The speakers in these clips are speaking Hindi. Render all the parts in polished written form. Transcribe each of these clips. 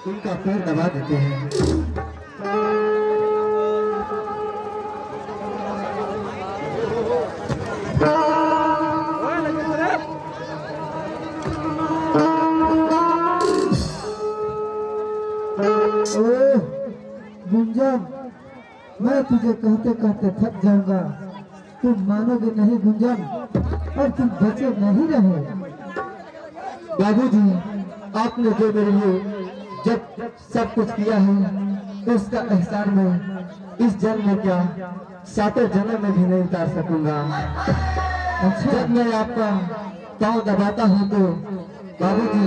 उनका पैर दबा देते हैं। गुंजन, मैं तुझे कहते कहते थक जाऊंगा, तुम मानोगे नहीं गुंजन, और तुम बचे नहीं रहे। बाबूजी, आपने जो मेरे लिए जब सब कुछ किया है उसका एहसान मैं इस जन्म में क्या 7 जन्म में भी नहीं उतार सकूंगा। अच्छा, जब मैं आपका पाँव दबाता हूँ तो बाबूजी,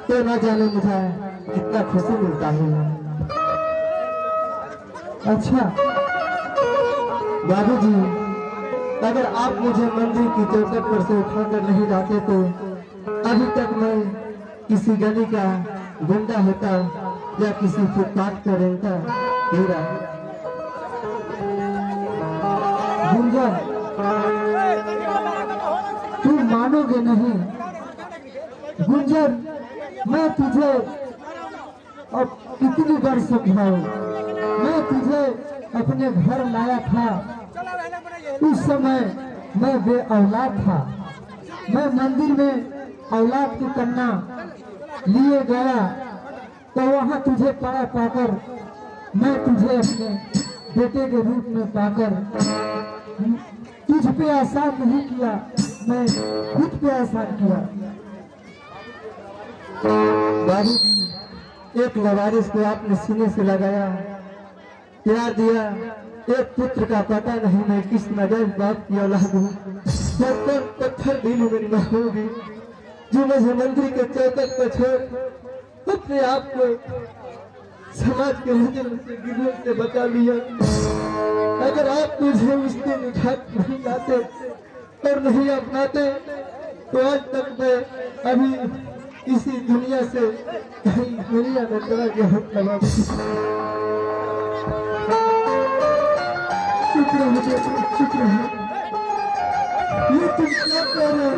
तो न जाने मुझे कितना खुशी मिलता है। अच्छा बाबूजी, अगर आप मुझे मंदिर की चौखट पर से उठाकर नहीं लाते तो अभी तक मैं किसी गली का गुंडा होता या किसी फुटपाथ पर रहता हीरा। गुंजन, तुम मानोगे नहीं गुंजन, मैं तुझे अब कितनी बार समझाऊं। मैं तुझे अपने घर लाया था, उस समय मैं बे औलाद था। मैं मंदिर में औलाद की कन्या लिए गया तो वहां तुझे पाकर मैं तुझे अपने बेटे के रूप में पाकर तुझ पे एहसान नहीं किया, मैं खुद पे एहसान किया। बाबूजी, एक लवारिस को आपने सीने से लगाया, प्यार दिया। एक पुत्र का पता नहीं मैं किस नजर बाप की औलाद हूँ। जब तक पत्थर दिल मेरी माँ होगी जो मुझे मंदिर के चौखट पर छोड़ अपने आप को समाज के नजर से गिरने से बचा लिया। अगर आप मुझे उस दिन उठा नहीं लाते और नहीं अपनाते तो आज तक मैं अभी इसी दुनिया से दुनिया में चला गया होता। शुक्र है, शुक्र है। ये तुम क्या कर रहे हो?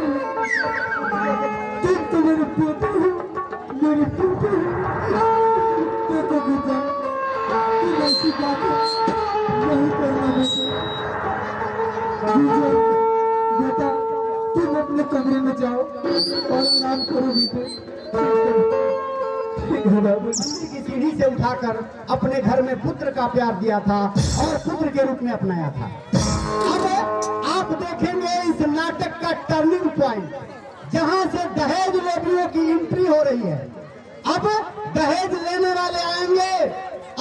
तुम तो मेरे पोते हो, मेरे पोते हो। देखो बेटा, तुम ऐसी बात नहीं करना बेटा। तुम अपने कमरे में जाओ और आराम करो बेटे। मंदिर की सीढ़ी से उठाकर अपने घर में पुत्र का प्यार दिया था और पुत्र के रूप में अपनाया था। अब आप देखेंगे इस नाटक का टर्निंग पॉइंट, जहां से दहेज लेवियों की एंट्री हो रही है। अब दहेज लेने वाले आएंगे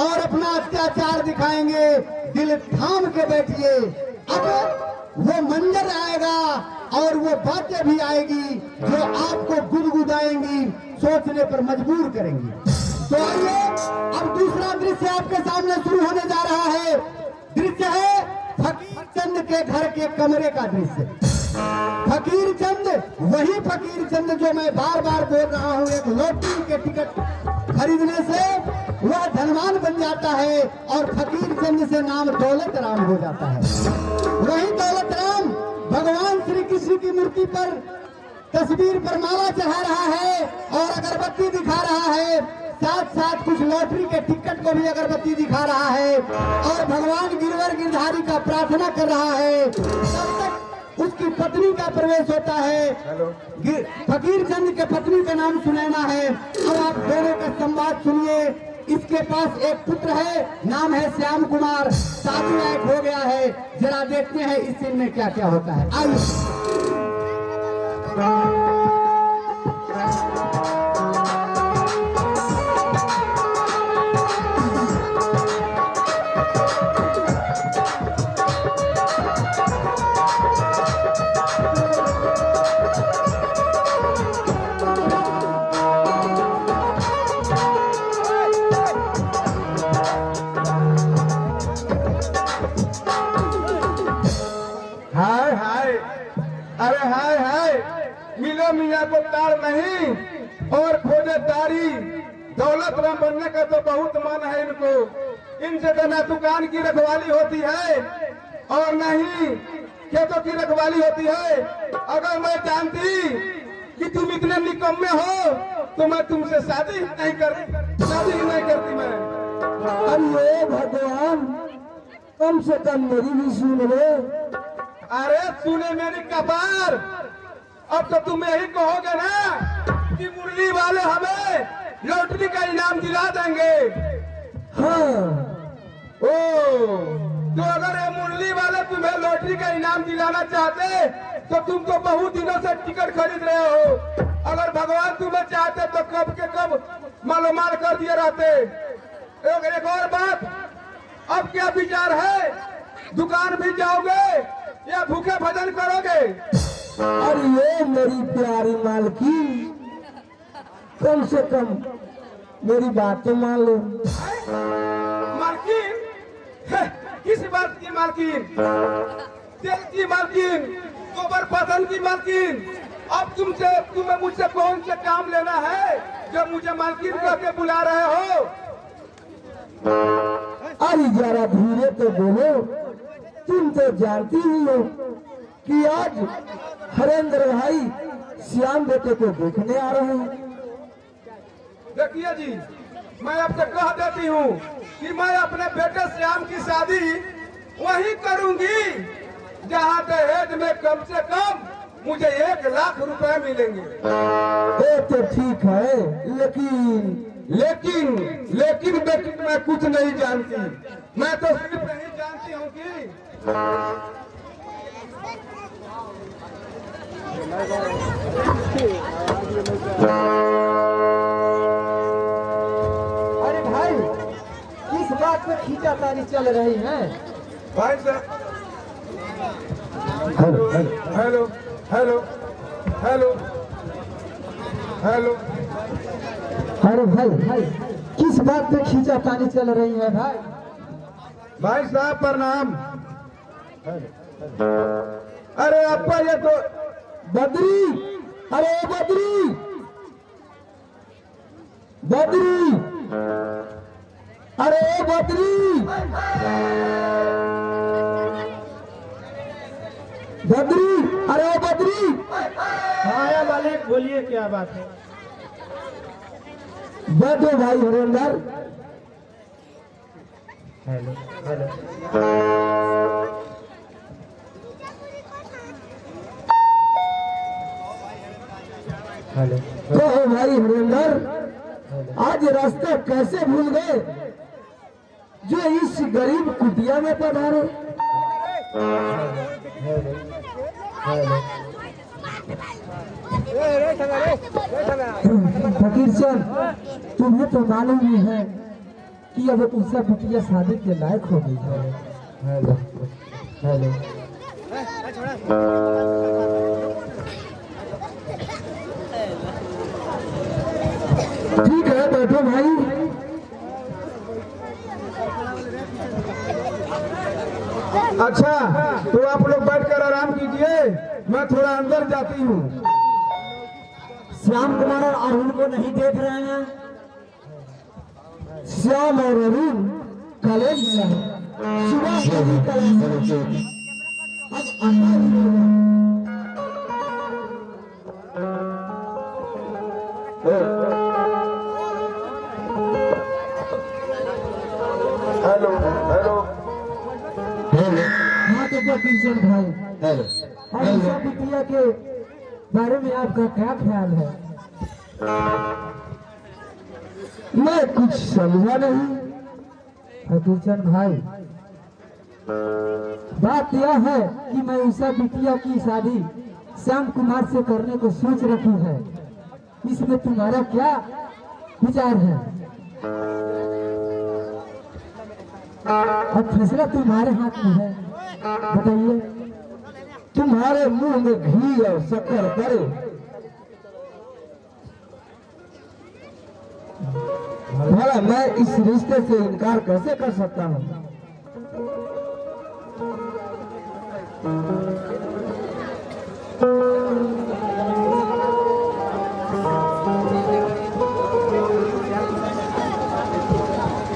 और अपना अत्याचार दिखाएंगे, दिल थाम के बैठिए। अब वो मंजर आएगा और वो बातें भी आएगी जो आपको गुदगुदाएंगी, सोचने पर मजबूर करेंगी। तो आइए, अब दूसरा दृश्य आपके सामने शुरू होने जा रहा है। दृश्य है फकीर चंद के घर के कमरे का दृश्य। फकीर चंद, वही फकीर चंद जो मैं बार बार बोल रहा हूँ, एक लॉटरी के टिकट खरीदने से वह धनवान बन जाता है और फकीर चंद से नाम दौलत राम हो जाता है। वही दौलत राम भगवान श्री कृष्ण की मूर्ति पर तस्वीर पर माला चढ़ा रहा है और अगरबत्ती दिखा रहा है, साथ साथ कुछ लॉटरी के टिकट को भी अगरबत्ती दिखा रहा है और भगवान गिरवर गिरधारी का प्रार्थना कर रहा है। तब तक उसकी पत्नी का प्रवेश होता है। फकीर चंद के पत्नी का नाम सुनैना है। अब आप दोनों का संवाद सुनिए। इसके पास एक पुत्र है, नाम है श्याम कुमार, शादी लायक हो गया है। जरा देखते हैं इस सीन में क्या क्या होता है। आइए। हाय हाय, अरे हाय हाय, मिलो मियाँ को तार नहीं और खोजे तारी। दौलत राम बनने का तो बहुत मन है इनको। इनसे तो न दुकान की रखवाली होती है और न ही खेतों की रखवाली होती है। अगर मैं जानती कि तुम इतने निकम्मे हो तो मैं तुमसे शादी ही नहीं करती मैं। अरे भगवान, कम से कम मेरी भी सुन ले। अरे सुने मेरी कपार, अब तो तुम यही कहोगे ना कि मुरली वाले हमें लॉटरी का इनाम दिला देंगे। हाँ, ओ, तो अगर ये मुरली वाले तुम्हें लॉटरी का इनाम दिलाना चाहते तो तुम तो बहुत दिनों से टिकट खरीद रहे हो। अगर भगवान तुम्हें चाहते तो कब के कब मालूमाल कर दिए रहते। एक और बात, अब क्या विचार है, दुकान भी जाओगे या भूखे भजन करोगे? अरे ये मेरी प्यारी मालकिन, कम से कम मेरी बात तो मान लो। मालकिन? किस बात की मालकिन? तेल की मालकिन, गोबर पतन की मालकिन? अब तुम्हें मुझसे कौन सा काम लेना है जो मुझे मालकिन कह के बुला रहे हो? अरे जरा धीरे तो बोलो, तुम तो जानती ही हो कि आज हरेंद्र भाई श्याम बेटे को देखने आ रहे हैं। देखिए जी, मैं आपसे कह देती हूँ कि मैं अपने बेटे श्याम की शादी वही करूंगी जहाँ दहेज में कम से कम मुझे 1 लाख रुपए मिलेंगे। ये तो ठीक है, लेकिन बेटी मैं कुछ नहीं जानती। मैं तो सिर्फ नहीं जानती हूँ कि अरे भाई, किस बात पे खींचातानी चल रही है? भाई साहब, hello hello hello hello hello. अरे भाई, किस बात पे खींचातानी चल रही है भाई? भाई साहब प्रणाम। अरे अप्पा ये तो बद्री, अरे बद्री, बद्री, अरे बद्री, बद्री, अरे बद्री। हाँ मालिक, बोलिए क्या बात है? बैठो भाई हरेंद्र। Hello hello. हेलो। कहो भाई हरेंद्र, आज रास्ता कैसे भूल गए जो इस गरीब कुटिया में पधारे? फकीर चंद, तुम्हें तो मालूम ही है कि अब तुमसे बिटिया शादी के लायक हो गई है। Hello hello. ठीक है, बैठो भाई। अच्छा, तो आप लोग बैठकर आराम कीजिए, मैं थोड़ा अंदर जाती हूँ। श्याम कुमार और अरुण को नहीं देख रहे हैं? श्याम और अरुण कॉलेज में है, सुबह से ही कॉलेज में। अब आता ही नहीं। Hello hello. हाँ तो फकीर भाई, हेलो। और ईसा बिटिया के बारे में आपका क्या ख्याल है? मैं कुछ समझा नहीं। फकीर भाई, बात यह है कि मैं ईसा बिटिया की शादी श्याम कुमार से करने को सोच रखी है। इसमें तुम्हारा क्या विचार है? अब फैसला तुम्हारे हाथ में है, बताइए। तुम्हारे मुंह में घी और शक्कर पड़े, भला मैं इस रिश्ते से इनकार कैसे कर सकता हूँ?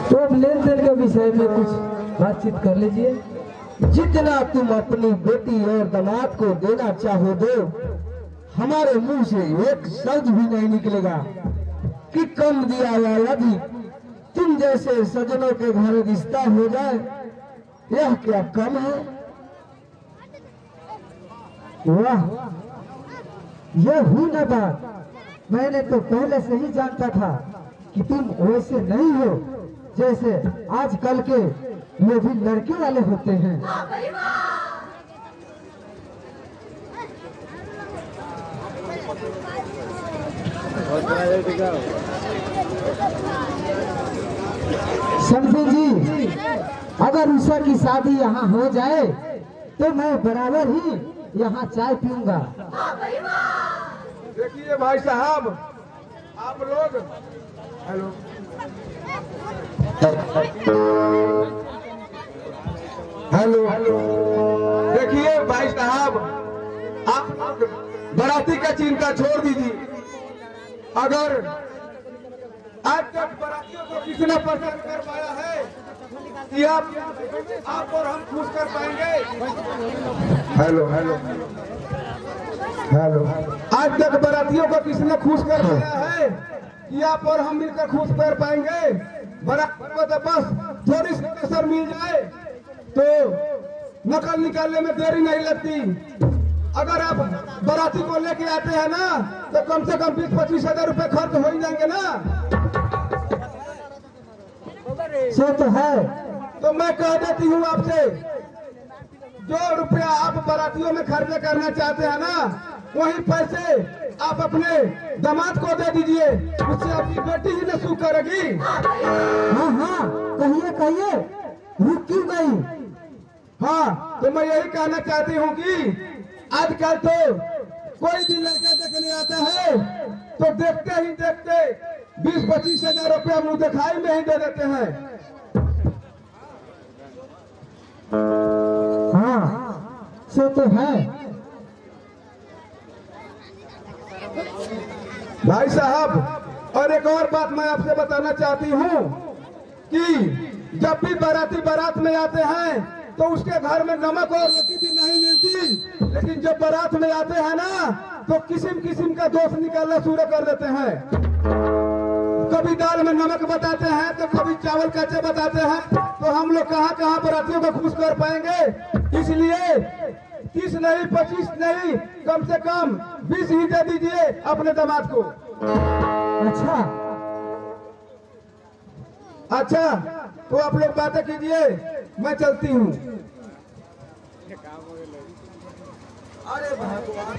तो अब लेन देन के विषय में कुछ बातचीत कर लीजिए। जितना तुम अपनी बेटी और दामाद को देना चाहो दो, हमारे मुंह से एक शब्द भी नहीं निकलेगा कि कम दिया या अधिक। तुम जैसे सजनों के घर रिश्ता हो जाए, यह क्या कम है? वाह, यह हुई ना बात। मैंने तो पहले से ही जानता था कि तुम वैसे नहीं हो जैसे आजकल के ये भी लड़के वाले होते हैं। समझे जी, अगर उषा की शादी यहाँ हो जाए तो मैं बराबर ही यहाँ चाय पीऊंगा। देखिए भाई साहब, आप लोग हेलो हेलो हेलो देखिए भाई साहब, आप बाराती का चिंता छोड़ दीजिए। अगर आज तक बारातियों को किसी ने पसंद कर पाया है कि आप और हम खुश कर पाएंगे? हेलो हेलो हेलो आज तक बारातियों को किसी ने खुश कर पाया है कि आप और हम मिलकर खुश कर पाएंगे? बारातियों को तो बस थोड़ी सी कसर मिल जाए तो नकल निकालने में देरी नहीं लगती। अगर आप बाराती को लेके आते हैं ना तो कम से कम 20-25 हजार रुपए खर्च हो ही जाएंगे ना। सो तो है। तो मैं कह देती हूँ आपसे, जो रुपया आप बारातियों में खर्च करना चाहते हैं ना, वही पैसे आप अपने दामाद को दे दीजिए, उससे आपकी बेटी ही न सुख करेगी। हाँ हाँ, कहिए कहिए, रुक क्यों गई? हाँ, तो मैं यही कहना चाहती हूँ कि आजकल तो कोई भी लड़का देखने आता है तो देखते ही देखते 20-25 हजार रुपया मुंह दिखाई में ही दे देते हैं। हाँ, सो तो है। भाई साहब, और एक और बात मैं आपसे बताना चाहती हूँ कि जब भी बाराती बारात में आते हैं तो उसके घर में नमक और रोटी भी नहीं मिलती, लेकिन जब बारात में आते हैं ना तो किस्म किस्म का दोष निकालना शुरू कर देते हैं। कभी दाल में नमक बताते हैं तो कभी चावल कच्चे बताते हैं। तो हम लोग कहाँ कहाँ बारातियों को खुश कर पाएंगे? इसलिए 30 नहीं 25 नहीं, कम से कम 20 ही दे दीजिए अपने दामाद को। अच्छा, तो आप लोग बातें कीजिए, मैं चलती हूँ। अरे भगवान,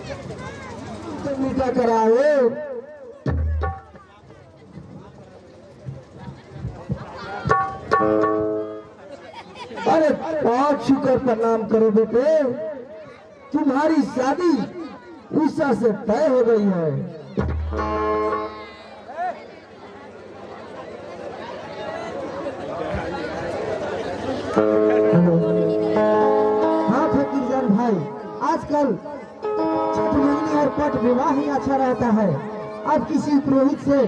तो मीठा कराओ। अरे 5 शुक्र प्रणाम करो बेटे, तुम्हारी शादी उषा से तय हो गई है। हाँ फकीरजान भाई, आजकल छठमंगनी और पट विवाह ही अच्छा रहता है। अब किसी पुरोहित से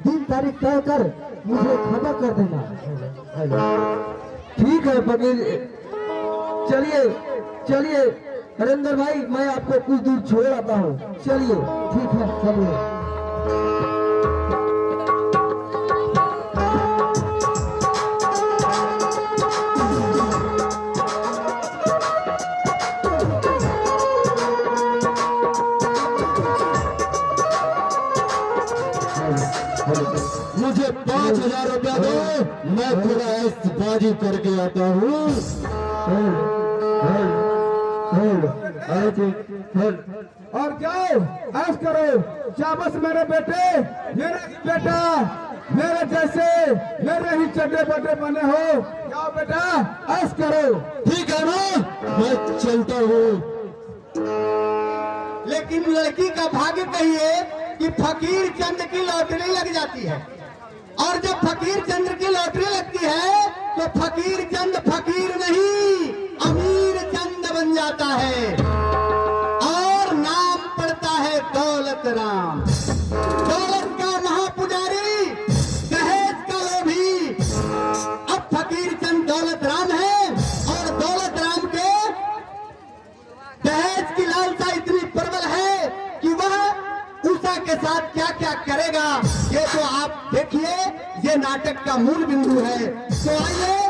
दिन तारीख तय कर मुझे खबर कर देना। ठीक है फकीर, चलिए चलिए हरेंद्र भाई, मैं आपको कुछ दूर छोड़ आता हूँ। चलिए, ठीक है, चलिए। मुझे 5,000 रुपया दो, मैं थोड़ा ऐशबाजी करके आता हूँ। और जाओ ऐश करो, शाबाश मेरे बेटे, मेरा ही बेटा, मेरे जैसे मेरे ही चड्डे बड्डे बने हो। जाओ बेटा ऐश करो। ठीक है ना, मैं चलता हूँ। लेकिन लड़की का भाग्य कहिए कि फकीर चंद की लॉटरी लग जाती है, और जब फकीर चंद की लॉटरी लगती है तो फकीर चंद फकीर नहीं अमीर चंद बन जाता है, और नाम पड़ता है दौलत राम। दौलत का महापुजारी, दहेज का लोभी। अब फकीर चंद दौलत राम है, और दौलत राम के दहेज की लालसा इतनी प्रबल है कि देखिए ये नाटक का मूल बिंदु है। तो आइए